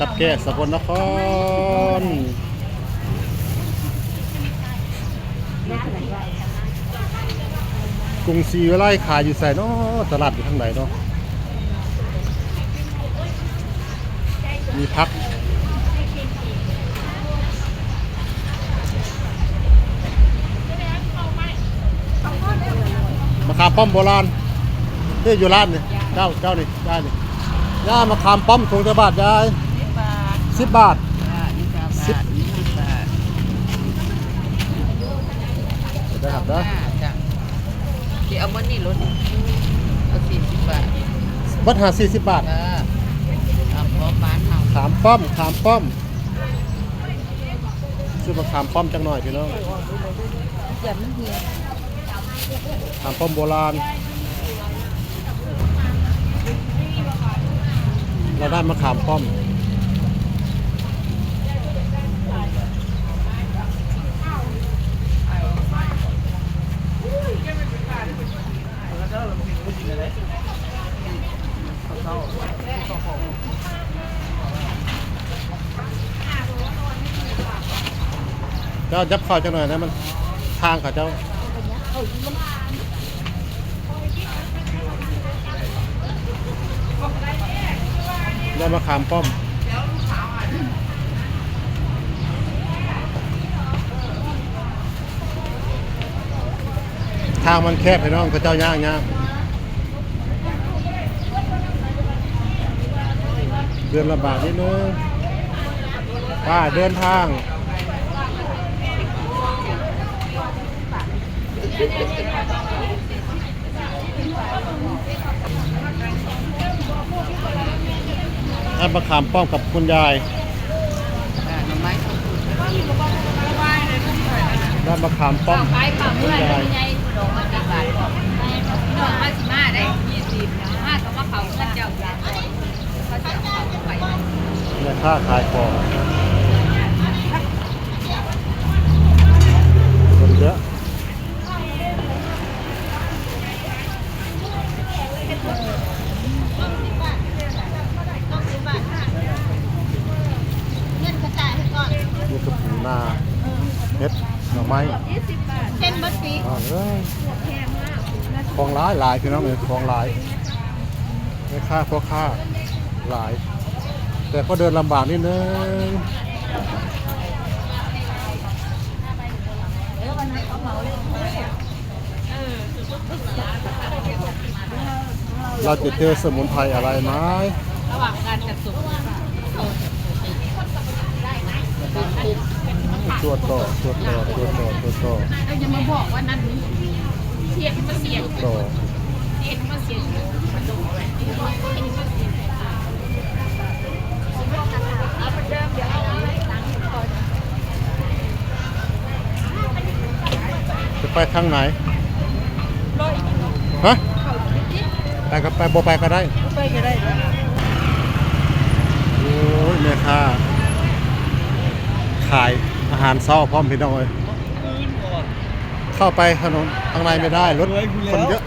กับแก่สกลนครกรุงศรีวิไลขายอยู่ไสเนาะตลาดอยู่ทางไหนเนาะมีพักมะขามป้อมโบราณนี่อยู่ร้านนี่เจ้านี่ยายนี่ย่ามะขามป้อมถุงจะบาทยาย10 บาทได้ครับเด้อ ที่เอามันนี่รถเอา40 บาท บัตรหา40 บาทเอาพอบ้านเฮา ขามป้อมซื้อมะขามป้อมจังหน่อยพี่น้อง อย่ามันเหี่ยว ขามป้อมโบราณเราได้มะขามป้อมเจ้าจับเข้าจังหน่อยนะมันทางเขาเจ้าได้มะขามป้อมทางมันแคบพี่น้องเขาเจ้าย่างเดินลำบากนิดนึงป้าเดินทางให้มะขามป้อมกับคุณยายได้มะขามป้อม ขายข้าวเมื่อใหญ่ดอกละ10 บาทดอกมาสิมาได้20มาต้องมาเขาพระเจ้าอย่างเขาจะเอาเขาไป ในค่าขายของคนเยอะนี่คือปูนาเฮ็ดหน่อไม้ เส้นบัดปี ของหลายพี่น้องเลยของหลายไม่ค่าพวกค่าหลาย แต่ก็เดินลำบากนิดนึงเราจะเจอสมุนไพรอะไรไหม ระหว่างการจัดส่ง ตรวจต่อ เราจะมาบอกว่านั่นนี่เสียงมาเสียง ต่อ เสียงมาเสียงมันดูอะไรเอาไปเดิมเดี๋ยวเอาไว้หลังก่อน จะไปทางไหนฮะไปก็ไปบ่ไปก็ได้ ไปก็ได้ โอ้ยแม่ค้าขายอาหารเช้าพร้อมพี่น้องเลยเข้าไปถนนข้างในไม่ได้รถคนเยอะ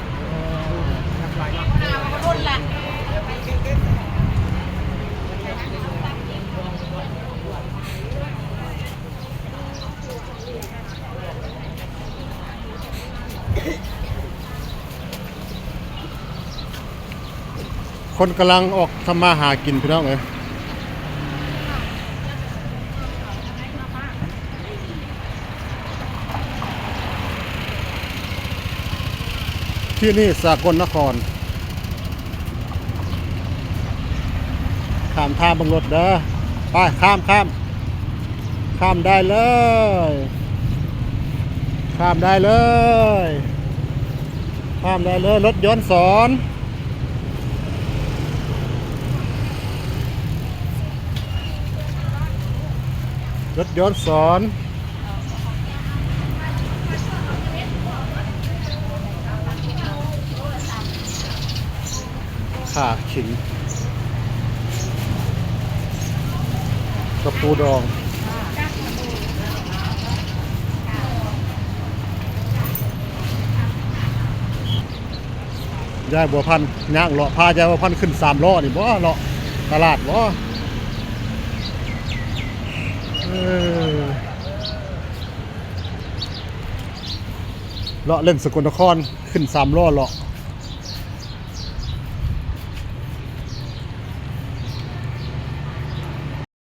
คนกำลังออกทำมาหากินพี่น้องเลยที่นี่สกลนครข้ามท่าบังรถเด้อไปข้ามได้เลยข้ามได้เลยรถย้อนสอนข่าขิงกระปูดองยายบัวพันธุ์ย่างเลาะพายายบัวพันธุ์ขึ้น3 ล้อนี่บ่เลาะตลาดบ่ อเลาะเล่นสกลนครขึ้น3ล้อเลาะ